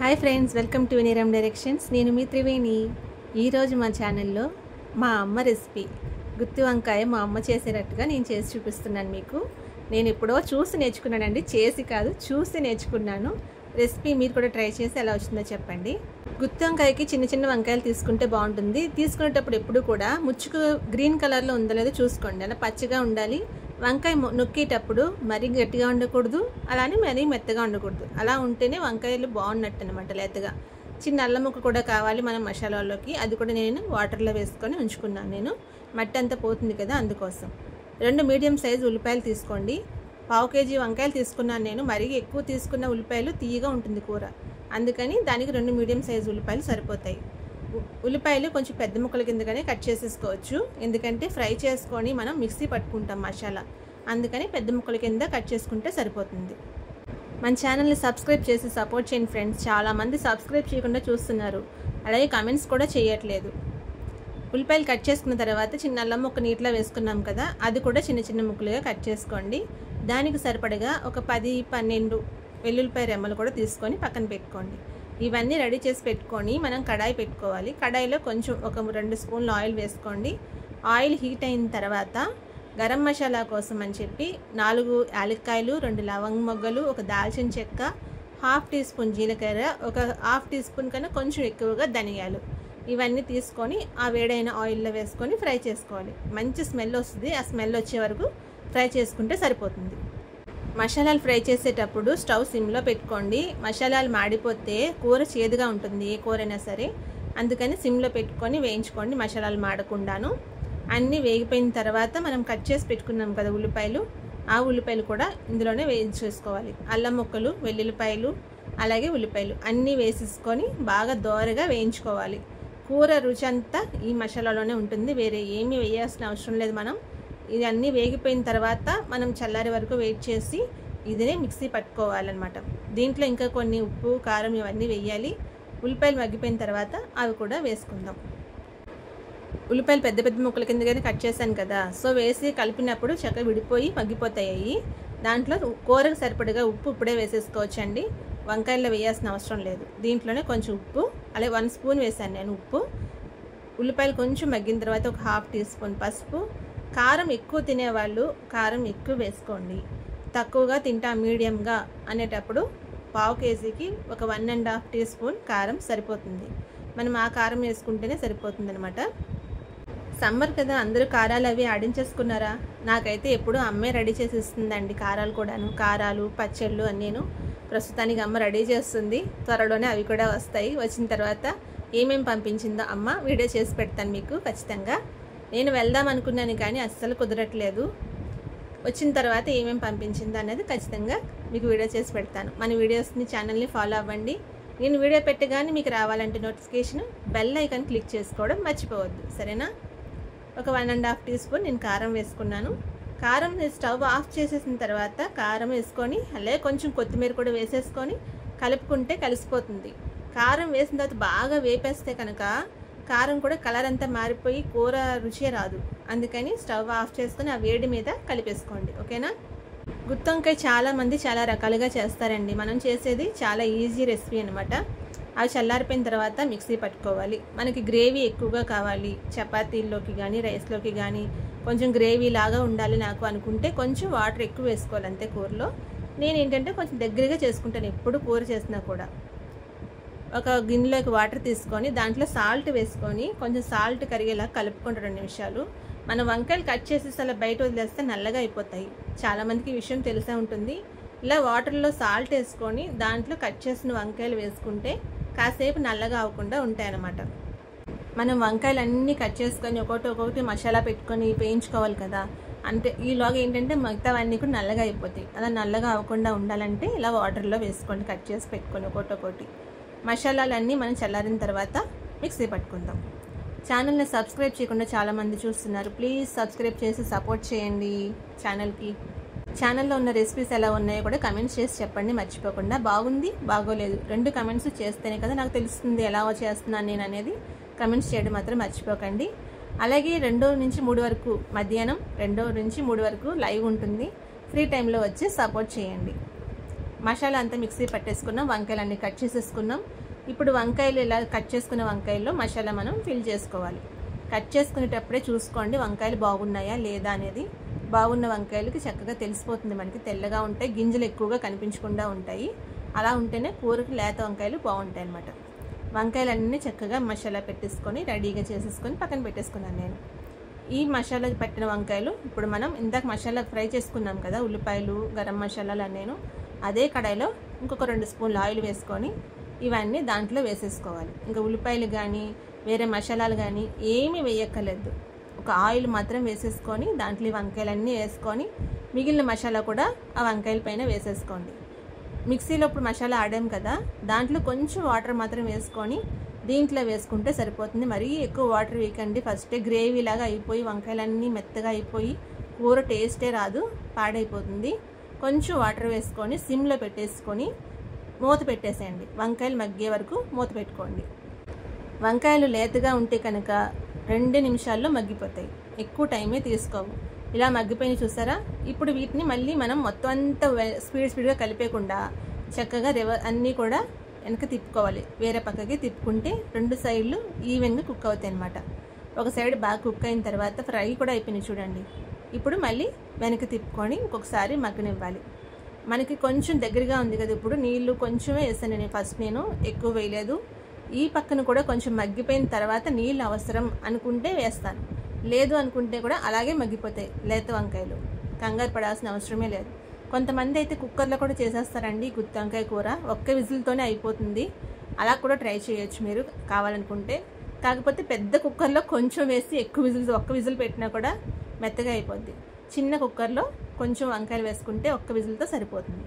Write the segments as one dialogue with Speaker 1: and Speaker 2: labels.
Speaker 1: Hi friends, welcome to వినీరం directions. నేను మీ త్రివేణి. ఈరోజు మా ఛానల్లో మా అమ్మ రెసిపీ గుత్తి వంకాయ మా అమ్మ చేసేటట్టుగా నేను చేసి చూపిస్తున్నాను మీకు. నేను ఎప్పుడో చూసి నేర్చుకున్నానండి, చేసి కాదు, చూసి నేర్చుకున్నాను. రెసిపీ మీరు కూడా ట్రై చేసి ఎలా వచ్చిందో చెప్పండి. గుత్తి వంకాయకి చిన్న చిన్న వంకాయలు తీసుకుంటే బాగుంటుంది. తీసుకునేటప్పుడు ఎప్పుడు కూడా ముచ్చుకు గ్రీన్ కలర్లో ఉందో లేదో చూసుకోండి. అలా పచ్చిగా ఉండాలి. వంకాయ నొక్కేటప్పుడు మరీ గట్టిగా ఉండకూడదు, అలానే మరీ మెత్తగా ఉండకూడదు. అలా ఉంటేనే వంకాయలు బాగున్నట్టు అనమాట. లేతగా చిన్న అల్లం ముక్క కూడా కావాలి మనం మసాలాలోకి. అది కూడా నేను వాటర్లో వేసుకొని ఉంచుకున్నాను. నేను మట్టి అంతా పోతుంది కదా, అందుకోసం 2 మీడియం సైజు ఉల్లిపాయలు తీసుకోండి. 1/2 కేజీ వంకాయలు తీసుకున్నాను నేను. మరీ ఎక్కువ తీసుకున్న ఉల్లిపాయలు తీయగా ఉంటుంది కూర, అందుకని దానికి 2 మీడియం సైజు ఉల్లిపాయలు సరిపోతాయి. ఉల్లిపాయలు కొంచెం పెద్ద ముక్కల కిందగానే కట్ చేసేసుకోవచ్చు, ఎందుకంటే ఫ్రై చేసుకొని మనం మిక్సీ పట్టుకుంటాం మసాలా, అందుకని పెద్ద ముక్కల కింద కట్ చేసుకుంటే సరిపోతుంది. మన ఛానల్ని సబ్స్క్రైబ్ చేసి సపోర్ట్ చేయండి ఫ్రెండ్స్. చాలామంది సబ్స్క్రైబ్ చేయకుండా చూస్తున్నారు, అలాగే కామెంట్స్ కూడా చేయట్లేదు. ఉల్లిపాయలు కట్ చేసుకున్న తర్వాత చిన్న అల్లం ముక్క నీటిలో వేసుకున్నాం కదా, అది కూడా చిన్న చిన్న ముక్కలుగా కట్ చేసుకోండి. దానికి సరిపడగా ఒక 10-12 వెల్లుల్లిపాయ రెమ్మలు కూడా తీసుకొని పక్కన పెట్టుకోండి. ఇవన్నీ రెడీ చేసి పెట్టుకొని మనం కడాయి పెట్టుకోవాలి. కడాయిలో కొంచెం ఒక 2 స్పూన్లు ఆయిల్ వేసుకోండి. ఆయిల్ హీట్ అయిన తర్వాత గరం మసాలా కోసం అని చెప్పి 4 యాలక్కాయలు, 2 లవంగ మొగ్గలు, ఒక దాల్చిన చెక్క, 1/2 టీ స్పూన్ జీలకర్ర, ఒక 1/2 టీ స్పూన్ కన్నా కొంచెం ఎక్కువగా ధనియాలు, ఇవన్నీ తీసుకొని ఆ వేడైన ఆయిల్లో వేసుకొని ఫ్రై చేసుకోవాలి. మంచి స్మెల్ వస్తుంది. ఆ స్మెల్ వచ్చే వరకు ఫ్రై చేసుకుంటే సరిపోతుంది. మసాలాలు ఫ్రై చేసేటప్పుడు స్టవ్ సిమ్లో పెట్టుకోండి. మసాలాలు మాడిపోతే కూర చేదుగా ఉంటుంది, ఏ కూరైనా సరే, అందుకని సిమ్లో పెట్టుకొని వేయించుకోండి మసాలాలు మాడకుండాను. అన్నీ వేగిపోయిన తర్వాత మనం కట్ చేసి పెట్టుకున్నాం కదా ఉల్లిపాయలు, ఆ ఉల్లిపాయలు కూడా ఇందులోనే వేయించేసుకోవాలి. అల్లం ముక్కలు, వెల్లుల్లిపాయలు, అలాగే ఉల్లిపాయలు అన్నీ వేసేసుకొని బాగా దోరగా వేయించుకోవాలి. కూర రుచి అంతా ఈ మసాలాలోనే ఉంటుంది, వేరే ఏమీ వేయాల్సిన అవసరం లేదు. మనం ఇది అన్నీ వేగిపోయిన తర్వాత మనం చల్లారి వరకు వెయిట్ చేసి ఇదినే మిక్సీ పట్టుకోవాలన్నమాట. దీంట్లో ఇంకా కొన్ని ఉప్పు, కారం ఇవన్నీ వేయాలి. ఉల్లిపాయలు మగ్గిపోయిన తర్వాత అవి కూడా వేసుకుందాం. ఉల్లిపాయలు పెద్ద పెద్ద ముక్కల కిందగానే కట్ చేశాను కదా, సో వేసి కలిపినప్పుడు చక్కగా విడిపోయి మగ్గిపోతాయి. దాంట్లో కూరకు సరిపడగా ఉప్పు ఇప్పుడే వేసేసుకోవచ్చండి, వంకాయల్లో వేయాల్సిన అవసరం లేదు. దీంట్లోనే కొంచెం ఉప్పు, అలాగే 1 స్పూన్ వేసాను నేను ఉప్పు. ఉల్లిపాయలు కొంచెం మగ్గిన తర్వాత ఒక 1/2 టీ స్పూన్ పసుపు. కారం ఎక్కువ తినేవాళ్ళు కారం ఎక్కువ వేసుకోండి, తక్కువగా తింటా మీడియంగా అనేటప్పుడు 1/2 కేజీకి ఒక 1.5 టీ స్పూన్ కారం సరిపోతుంది. మనం ఆ కారం వేసుకుంటేనే సరిపోతుంది అనమాట. సమ్మర్ కదా, అందరూ కారాలు అవి ఆడించేసుకున్నారా? నాకైతే ఎప్పుడు అమ్మే రెడీ చేసి ఇస్తుందండి కారాలు కూడాను. కారాలు, పచ్చళ్ళు అన్నీను ప్రస్తుతానికి అమ్మ రెడీ చేస్తుంది. త్వరలోనే అవి కూడా వస్తాయి. వచ్చిన తర్వాత ఏమేమి పంపించిందో అమ్మ వీడియో చేసి పెడతాను మీకు ఖచ్చితంగా. నేను వెళ్దాం అనుకున్నాను కానీ అస్సలు కుదరట్లేదు. వచ్చిన తర్వాత ఏమేమి పంపించిందో అనేది ఖచ్చితంగా మీకు వీడియో చేసి పెడతాను. మన వీడియోస్ని ఛానల్ని ఫాలో అవ్వండి. నేను వీడియో పెట్టగానే మీకు రావాలంటే నోటిఫికేషన్ బెల్ ఐకాన్ క్లిక్ చేసుకోవడం మర్చిపోవద్దు, సరేనా? ఒక 1.5 టీ స్పూన్ నేను కారం వేసుకున్నాను. కారం స్టవ్ ఆఫ్ చేసేసిన తర్వాత కారం వేసుకొని అలాగే కొంచెం కొత్తిమీర కూడా వేసేసుకొని కలుపుకుంటే కలిసిపోతుంది. కారం వేసిన తర్వాత బాగా వేపేస్తే కనుక కారం కూడా కలర్ అంతా మారిపోయి కూర రుచి రాదు, అందుకని స్టవ్ ఆఫ్ చేసుకొని ఆ వేడి మీద కలిపేసుకోండి, ఓకేనా? గుత్తి వంకాయ చాలామంది చాలా రకాలుగా చేస్తారండి. మనం చేసేది చాలా ఈజీ రెసిపీ అనమాట. అవి చల్లారిపోయిన తర్వాత మిక్సీ పట్టుకోవాలి. మనకి గ్రేవీ ఎక్కువగా కావాలి, చపాతీల్లోకి కానీ రైస్లోకి కానీ కొంచెం గ్రేవీ లాగా ఉండాలి నాకు అనుకుంటే కొంచెం వాటర్ ఎక్కువ వేసుకోవాలి అంతే కూరలో. నేను ఏంటంటే కొంచెం దగ్గరగా చేసుకుంటాను ఎప్పుడు కూర చేసినా కూడా. ఒక గిన్నెలోకి వాటర్ తీసుకొని దాంట్లో సాల్ట్ వేసుకొని కొంచెం సాల్ట్ కరిగేలా కలుపుకుంటే 2 నిమిషాలు. మనం వంకాయలు కట్ చేసేసి అలా బయట వదిలేస్తే నల్లగా అయిపోతాయి. చాలామందికి ఈ విషయం తెలిసే ఉంటుంది. ఇలా వాటర్లో సాల్ట్ వేసుకొని దాంట్లో కట్ చేసిన వంకాయలు వేసుకుంటే కాసేపు నల్లగా అవ్వకుండా ఉంటాయన్నమాట. మనం వంకాయలు అన్నీ కట్ చేసుకొని ఒక్కొక్కటి మసాలా పెట్టుకొని వేయించుకోవాలి కదా, అంటే ఈలోగా ఏంటంటే మిగతావన్నీ కూడా నల్లగా అయిపోతాయి. అలా నల్లగా అవ్వకుండా ఉండాలంటే ఇలా వాటర్లో వేసుకోండి, కట్ చేసి పెట్టుకొని ఒక్కొక్కటి. మసాలాలన్నీ మనం చల్లారిన తర్వాత మిక్సీ పట్టుకుందాం. ఛానల్ని సబ్స్క్రైబ్ చేయకుండా చాలామంది చూస్తున్నారు, ప్లీజ్ సబ్స్క్రైబ్ చేసి సపోర్ట్ చేయండి ఛానల్కి. ఛానల్లో ఉన్న రెసిపీస్ ఎలా ఉన్నాయో కూడా కమెంట్స్ చేసి చెప్పండి మర్చిపోకుండా. బాగుంది, బాగోలేదు 2 కమెంట్స్ చేస్తేనే కదా నాకు తెలుస్తుంది ఎలా చేస్తున్నాను నేను అనేది. కమెంట్స్ చేయడం మాత్రం మర్చిపోకండి. అలాగే 2 నుంచి 3 వరకు మధ్యాహ్నం 2 నుంచి 3 వరకు లైవ్ ఉంటుంది. ఫ్రీ టైంలో వచ్చి సపోర్ట్ చేయండి. మసాలా అంతా మిక్సీ పట్టేసుకున్నాం, వంకాయలు అన్నీ కట్ చేసేసుకున్నాం. ఇప్పుడు వంకాయలు ఇలా కట్ చేసుకున్న వంకాయల్లో మసాలా మనం ఫిల్ చేసుకోవాలి. కట్ చేసుకునేటప్పుడే చూసుకోండి వంకాయలు బాగున్నాయా లేదా అనేది. బాగున్న వంకాయలకి చక్కగా తెలిసిపోతుంది మనకి, తెల్లగా ఉంటాయి, గింజలు ఎక్కువగా కనిపించకుండా ఉంటాయి. అలా ఉంటేనే కూరకి లేత వంకాయలు బాగుంటాయి అన్నమాట. వంకాయలన్నీ చక్కగా మసాలా పెట్టేసుకొని రెడీగా చేసేసుకొని పక్కన పెట్టేసుకున్నాను నేను. ఈ మసాలా పెట్టిన వంకాయలు ఇప్పుడు మనం ఇందాక మసాలా ఫ్రై చేసుకున్నాం కదా, ఉల్లిపాయలు, గరం మసాలాలు నేను అదే కడాయిలో ఇంకొక 2 స్పూన్లు ఆయిల్ వేసుకొని ఇవన్నీ దాంట్లో వేసేసుకోవాలి. ఇంకా ఉల్లిపాయలు కానీ వేరే మసాలాలు కానీ ఏమీ వేయక్కర్లేదు. ఒక ఆయిల్ మాత్రం వేసేసుకొని దాంట్లో ఈ వంకాయలన్నీ వేసుకొని మిగిలిన మసాలా కూడా ఆ వంకాయల పైన వేసేసుకోండి. మిక్సీలో ఇప్పుడు మసాలా ఆడాం కదా, దాంట్లో కొంచెం వాటర్ మాత్రం వేసుకొని దీంట్లో వేసుకుంటే సరిపోతుంది. మరీ ఎక్కువ వాటర్ వేయకండి, ఫస్టే గ్రేవీ లాగా అయిపోయి వంకాయలన్నీ మెత్తగా అయిపోయి కూర టేస్టే రాదు, పాడైపోతుంది. కొంచెం వాటర్ వేసుకొని సిమ్లో పెట్టేసుకొని మూత పెట్టేసేయండి. వంకాయలు మగ్గే వరకు మూత పెట్టుకోండి. వంకాయలు లేతగా ఉంటే కనుక 2 నిమిషాల్లో మగ్గిపోతాయి, ఎక్కువ టైమే తీసుకోవు. ఇలా మగ్గిపోయి చూసారా. ఇప్పుడు వీటిని మళ్ళీ మనం మొత్తం అంతా స్పీడ్గా కలిపేయకుండా చక్కగా అన్నీ కూడా వెనక తిప్పుకోవాలి. వేరే పక్కకి తిప్పుకుంటే 2 సైడ్లు ఈవెన్గా కుక్ అవుతాయి అన్నమాట. ఒక సైడ్ బాగా కుక్ అయిన తర్వాత ఫ్రై కూడా అయిపోయినాయి చూడండి. ఇప్పుడు మళ్ళీ వెనక్కి తిప్పుకొని ఇంకొకసారి మగ్గనివ్వాలి. మనకి కొంచెం దగ్గరగా ఉంది కదా, ఇప్పుడు నీళ్లు కొంచెమే వేసాను నేను, ఫస్ట్ నేను ఎక్కువ వేయలేదు. ఈ పక్కన కూడా కొంచెం మగ్గిపోయిన తర్వాత నీళ్ళు అవసరం అనుకుంటే వేస్తాను, లేదు అనుకుంటే కూడా అలాగే మగ్గిపోతాయి లేత వంకాయలు. కంగారు పడాల్సిన అవసరమే లేదు. కొంతమంది అయితే కుక్కర్లో కూడా చేసేస్తారండి గుత్తి వంకాయ కూర, ఒక్క విజిల్తోనే అయిపోతుంది. అలా కూడా ట్రై చేయొచ్చు మీరు కావాలనుకుంటే. కాకపోతే పెద్ద కుక్కర్లో కొంచెం వేసి ఎక్కువ విజిల్స్, ఒక్క విజిల్ పెట్టినా కూడా మెత్తగా అయిపోద్ది. చిన్న కుక్కర్లో కొంచెం వంకాయలు వేసుకుంటే ఒక్క విజిల్తో సరిపోతుంది.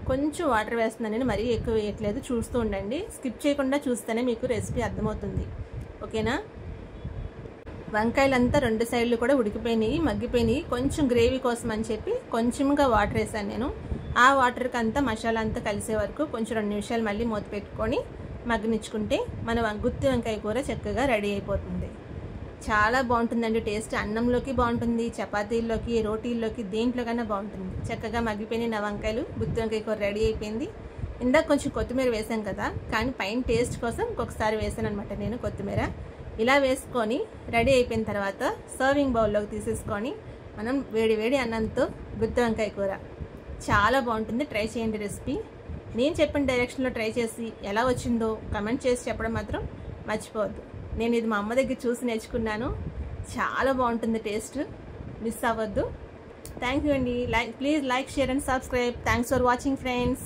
Speaker 1: కొంచెం వాటర్ వేస్తున్నాను నేను, మరీ ఎక్కువ వేయట్లేదు. చూస్తూ ఉండండి, స్కిప్ చేయకుండా చూస్తేనే మీకు రెసిపీ అర్థమవుతుంది. ఓకేనా. వంకాయలంతా 2 సైడ్లు కూడా ఉడికిపోయినాయి, మగ్గిపోయినాయి. కొంచెం గ్రేవీ కోసం అని చెప్పి కొంచెంగా వాటర్ వేసాను నేను. ఆ వాటర్కి అంతా మసాలా అంతా కలిసే వరకు కొంచెం 2 నిమిషాలు మళ్ళీ మూత పెట్టుకొని మగ్గనిచ్చుకుంటే మన గుత్తి వంకాయ కూర చక్కగా రెడీ అయిపోతుంది. చాలా బాగుంటుందండి టేస్ట్. అన్నంలోకి బాగుంటుంది, చపాతీల్లోకి, రోటీల్లోకి, దేంట్లోకైనా బాగుంటుంది. చక్కగా మగ్గిపోయిన నా వంకాయలు గుత్తి వంకాయ కూర రెడీ అయిపోయింది. ఇందాక కొంచెం కొత్తిమీర వేసాం కదా, కానీ పైన టేస్ట్ కోసం ఇంకొకసారి వేసాను అనమాట నేను కొత్తిమీర. ఇలా వేసుకొని రెడీ అయిపోయిన తర్వాత సర్వింగ్ బౌల్లోకి తీసేసుకొని మనం వేడి వేడి అన్నంతో గుత్తి వంకాయ కూర చాలా బాగుంటుంది. ట్రై చేయండి రెసిపీ. నేను చెప్పిన డైరెక్షన్లో ట్రై చేసి ఎలా వచ్చిందో కమెంట్ చేసి చెప్పడం మాత్రం మర్చిపోవద్దు. నేను ఇది మా అమ్మ దగ్గర చూసి నేర్చుకున్నాను, చాలా బాగుంటుంది టేస్ట్, మిస్ అవ్వద్దు. థ్యాంక్ యూ అండి. Please like, share and subscribe. Thanks for watching friends.